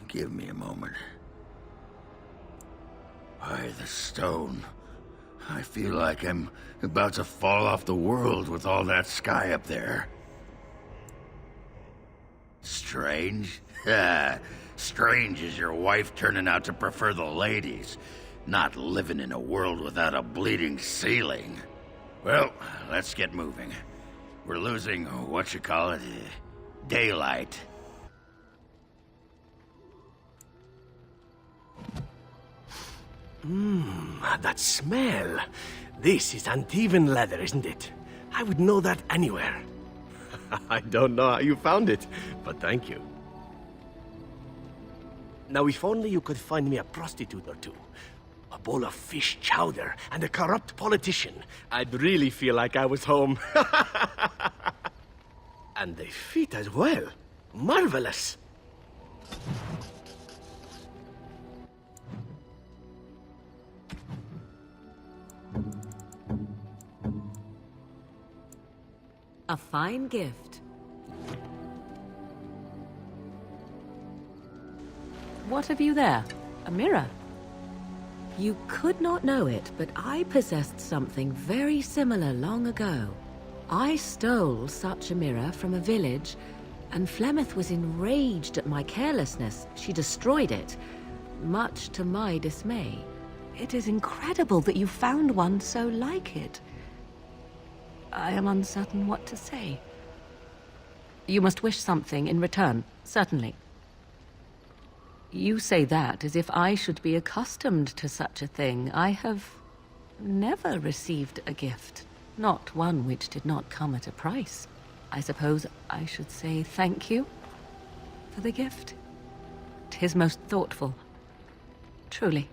Give me a moment. Why, the stone. I feel like I'm about to fall off the world with all that sky up there. Strange? Strange is your wife turning out to prefer the ladies, not living in a world without a bleeding ceiling. Well, let's get moving. We're losing, daylight. That smell. This is Antivan leather, isn't it? I would know that anywhere. I don't know how you found it, but thank you. Now, if only you could find me a prostitute or two, a bowl of fish chowder, and a corrupt politician, I'd really feel like I was home. And they fit as well. Marvelous. A fine gift. What have you there? A mirror? You could not know it, but I possessed something very similar long ago. I stole such a mirror from a village, and Flemeth was enraged at my carelessness. She destroyed it, much to my dismay. It is incredible that you found one so like it. I am uncertain what to say. You must wish something in return, certainly. You say that as if I should be accustomed to such a thing. I have never received a gift, not one which did not come at a price. I suppose I should say thank you for the gift. 'Tis most thoughtful, truly.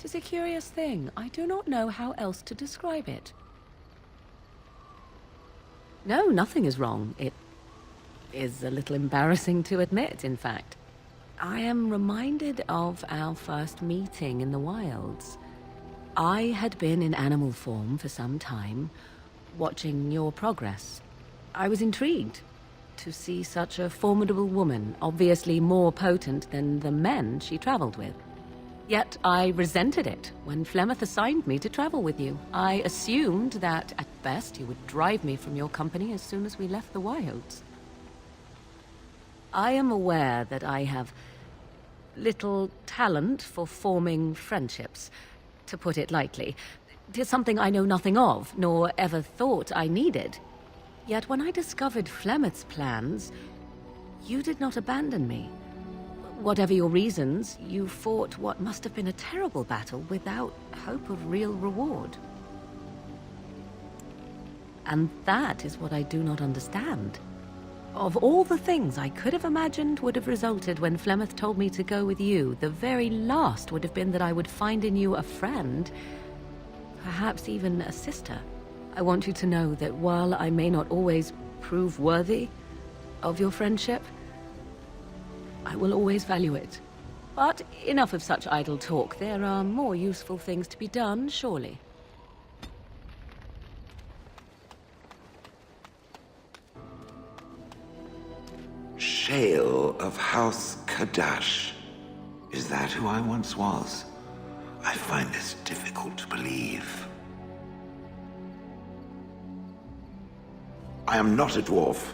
It's a curious thing. I do not know how else to describe it. No, nothing is wrong. It is a little embarrassing to admit, in fact. I am reminded of our first meeting in the wilds. I had been in animal form for some time, watching your progress. I was intrigued to see such a formidable woman, obviously more potent than the men she traveled with. Yet I resented it when Flemeth assigned me to travel with you. I assumed that, at best, you would drive me from your company as soon as we left the wilds. I am aware that I have little talent for forming friendships, to put it lightly. 'Tis something I know nothing of, nor ever thought I needed. Yet when I discovered Flemeth's plans, you did not abandon me. Whatever your reasons, you fought what must have been a terrible battle without hope of real reward. And that is what I do not understand. Of all the things I could have imagined would have resulted when Flemeth told me to go with you, the very last would have been that I would find in you a friend, perhaps even a sister. I want you to know that while I may not always prove worthy of your friendship, I will always value it. But enough of such idle talk. There are more useful things to be done, surely. Shale of House Kadash. Is that who I once was? I find this difficult to believe. I am not a dwarf.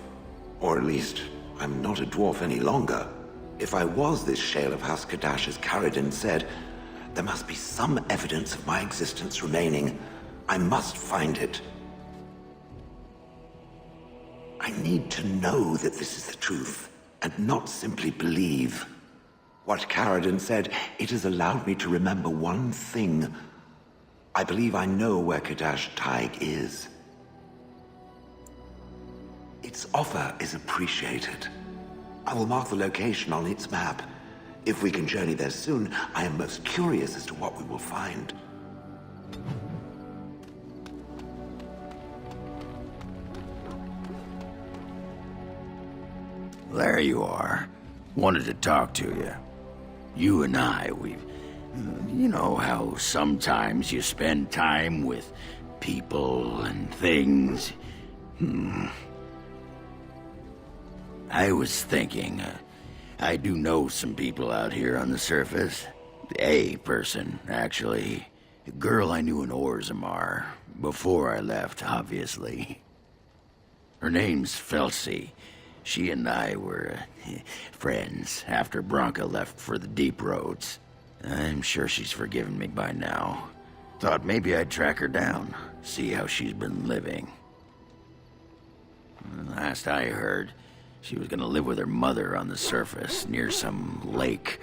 Or at least, I'm not a dwarf any longer. If I was this Shale of House Kadash, as Caridin said, there must be some evidence of my existence remaining. I must find it. I need to know that this is the truth, and not simply believe. What Caridin said, it has allowed me to remember one thing. I believe I know where Kadash Taig is. Its offer is appreciated. I will mark the location on its map. If we can journey there soon, I am most curious as to what we will find. There you are. Wanted to talk to you. You and I, You know how sometimes you spend time with people and things? I was thinking, I do know some people out here on the surface. A person, actually. A girl I knew in Orzammar. Before I left, obviously. Her name's Felsi. She and I were friends after Branka left for the Deep Roads. I'm sure she's forgiven me by now. Thought maybe I'd track her down, see how she's been living. Last I heard, she was gonna live with her mother on the surface near some lake.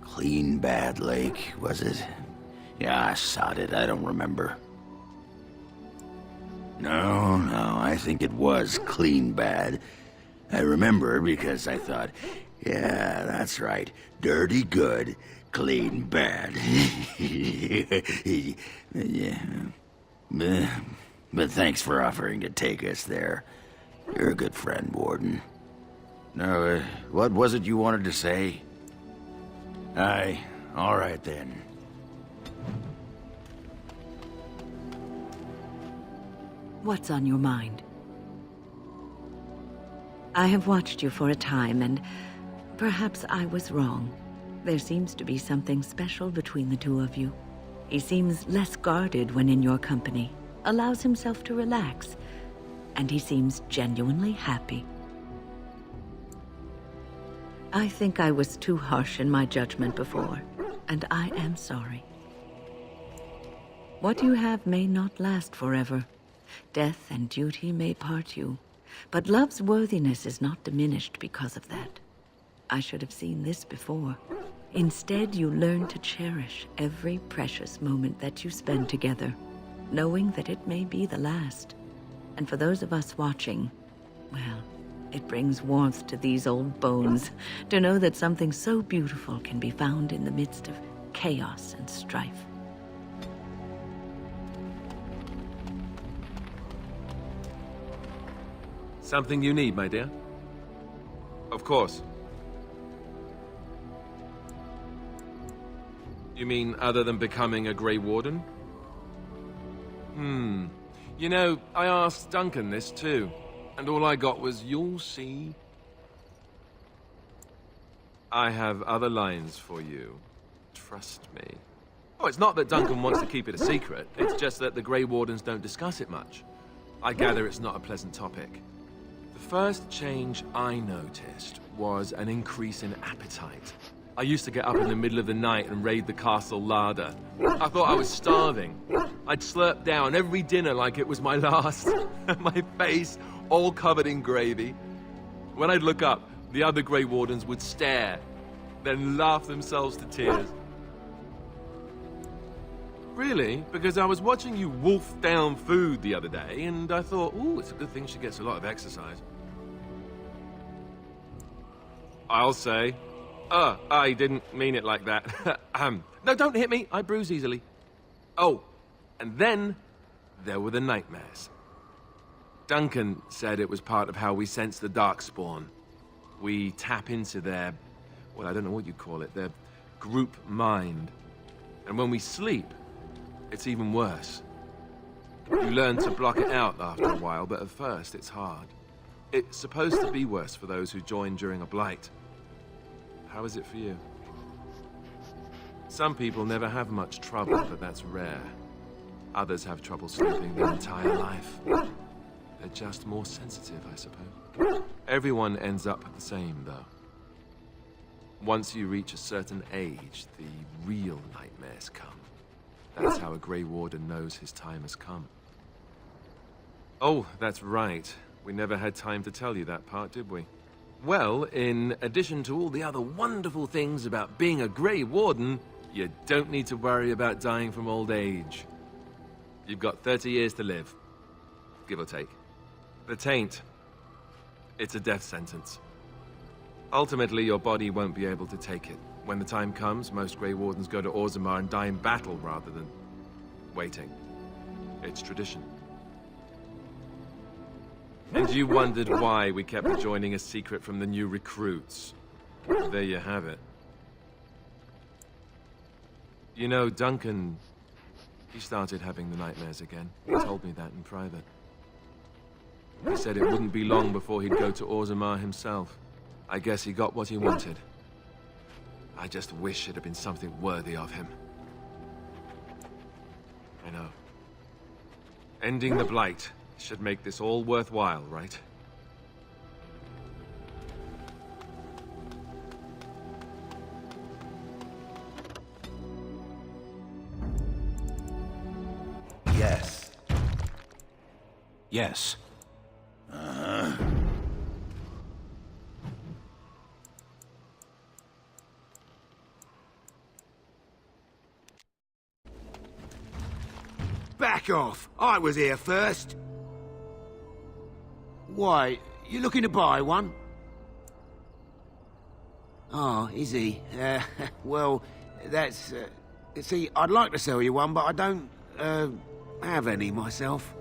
Clean Bad Lake, was it? Yeah, I sod it, I don't remember. No, I think it was Clean Bad. I remember because I thought, yeah, that's right. Dirty good, clean bad. Yeah. But thanks for offering to take us there. You're a good friend, Warden. No, what was it you wanted to say? Aye, all right then. What's on your mind? I have watched you for a time, and perhaps I was wrong. There seems to be something special between the two of you. He seems less guarded when in your company, allows himself to relax, and he seems genuinely happy. I think I was too harsh in my judgment before, and I am sorry. What you have may not last forever. Death and duty may part you, but love's worthiness is not diminished because of that. I should have seen this before. Instead, you learn to cherish every precious moment that you spend together, knowing that it may be the last. And for those of us watching, well, it brings warmth to these old bones to know that something so beautiful can be found in the midst of chaos and strife. Something you need, my dear? Of course. You mean other than becoming a Grey Warden? You know, I asked Duncan this too, and all I got was, "You'll see." I have other lines for you. Trust me. Oh, it's not that Duncan wants to keep it a secret. It's just that the Grey Wardens don't discuss it much. I gather it's not a pleasant topic. The first change I noticed was an increase in appetite. I used to get up in the middle of the night and raid the castle larder. I thought I was starving. I'd slurp down every dinner like it was my last. My face all covered in gravy. When I'd look up, the other Grey Wardens would stare, then laugh themselves to tears. Really? Because I was watching you wolf down food the other day, and I thought, ooh, it's a good thing she gets a lot of exercise. I'll say. I didn't mean it like that. No, don't hit me. I bruise easily. Oh, and then there were the nightmares. Duncan said it was part of how we sense the Darkspawn. We tap into their, well, I don't know what you call it, their group mind. And when we sleep, it's even worse. You learn to block it out after a while, but at first it's hard. It's supposed to be worse for those who join during a blight. How is it for you? Some people never have much trouble, but that's rare. Others have trouble sleeping their entire life. They're just more sensitive, I suppose. Everyone ends up the same, though. Once you reach a certain age, the real nightmares come. That's how a Grey Warden knows his time has come. Oh, that's right. We never had time to tell you that part, did we? Well, in addition to all the other wonderful things about being a Grey Warden, you don't need to worry about dying from old age. You've got 30 years to live, give or take. The Taint, it's a death sentence. Ultimately, your body won't be able to take it. When the time comes, most Grey Wardens go to Orzammar and die in battle rather than waiting. It's tradition. And you wondered why we kept joining a secret from the new recruits. There you have it. You know, Duncan, he started having the nightmares again. He told me that in private. He said it wouldn't be long before he'd go to Orzammar himself. I guess he got what he wanted. I just wish it had been something worthy of him. I know. Ending the Blight should make this all worthwhile, right? Yes. Yes. Back off! I was here first. Why, you looking to buy one? Oh, is he? Well, that's... see, I'd like to sell you one, but I don't, have any myself.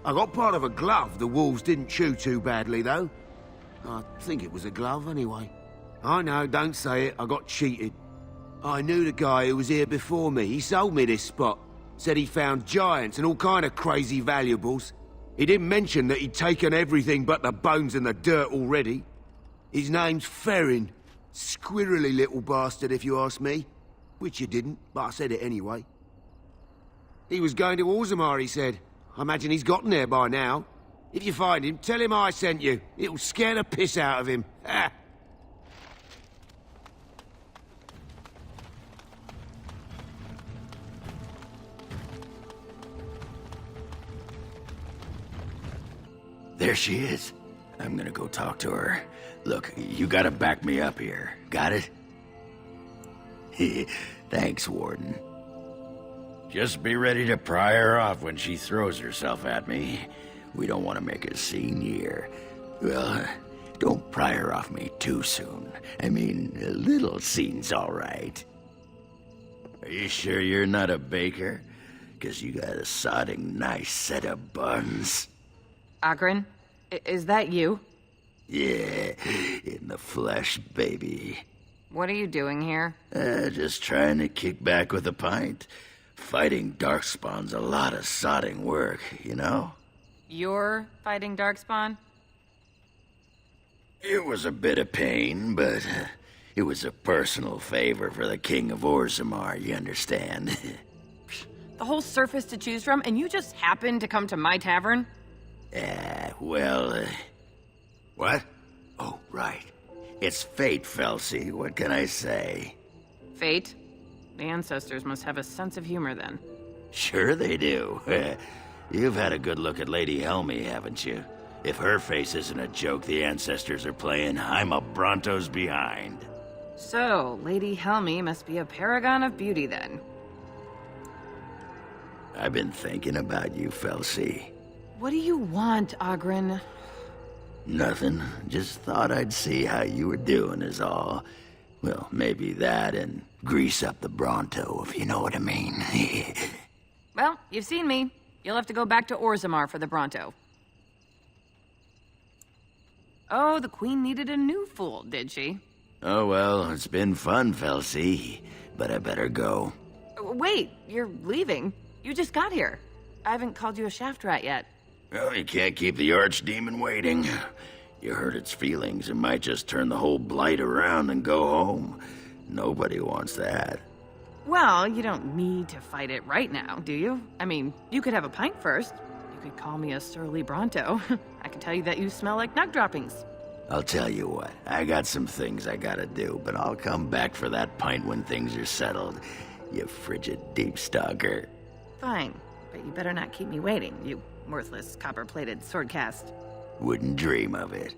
I got part of a glove the wolves didn't chew too badly, though. I think it was a glove, anyway. I know, don't say it. I got cheated. I knew the guy who was here before me. He sold me this spot. Said he found giants and all kind of crazy valuables. He didn't mention that he'd taken everything but the bones and the dirt already. His name's Ferrin. Squirrely little bastard, if you ask me. Which you didn't, but I said it anyway. He was going to Orzammar, he said. I imagine he's gotten there by now. If you find him, tell him I sent you. It'll scare the piss out of him. Ha! There she is. I'm gonna go talk to her. Look, you gotta back me up here. Got it? Thanks, Warden. Just be ready to pry her off when she throws herself at me. We don't want to make a scene here. Well, don't pry her off me too soon. I mean, a little scene's all right. Are you sure you're not a baker? 'Cause you got a sodding nice set of buns. Oghren, is that you? Yeah, in the flesh, baby. What are you doing here? Just trying to kick back with a pint. Fighting Darkspawn's a lot of sodding work, you know? You're fighting Darkspawn? It was a bit of pain, but it was a personal favor for the King of Orzammar, you understand? The whole surface to choose from, and you just happened to come to my tavern? Well, what? Oh, right. It's fate, Felsi. What can I say? Fate? The ancestors must have a sense of humor, then. Sure they do. You've had a good look at Lady Helmy, haven't you? If her face isn't a joke the ancestors are playing, I'm a Bronto's behind. So, Lady Helmy must be a paragon of beauty, then. I've been thinking about you, Felsi. What do you want, Oghren? Nothing. Just thought I'd see how you were doing is all. Well, maybe that and grease up the Bronto, if you know what I mean. Well, you've seen me. You'll have to go back to Orzammar for the Bronto. Oh, the Queen needed a new fool, did she? Oh, well, it's been fun, Felsi. But I better go. Wait, you're leaving? You just got here. I haven't called you a shaft rat yet. Well, you can't keep the archdemon waiting. You hurt its feelings, it might just turn the whole blight around and go home. Nobody wants that. Well, you don't need to fight it right now, do you? I mean, you could have a pint first. You could call me a surly Bronto. I can tell you that you smell like nug droppings. I'll tell you what, I got some things I gotta do, but I'll come back for that pint when things are settled. You frigid deep stalker. Fine, but you better not keep me waiting, you worthless copper-plated sword cast. Wouldn't dream of it.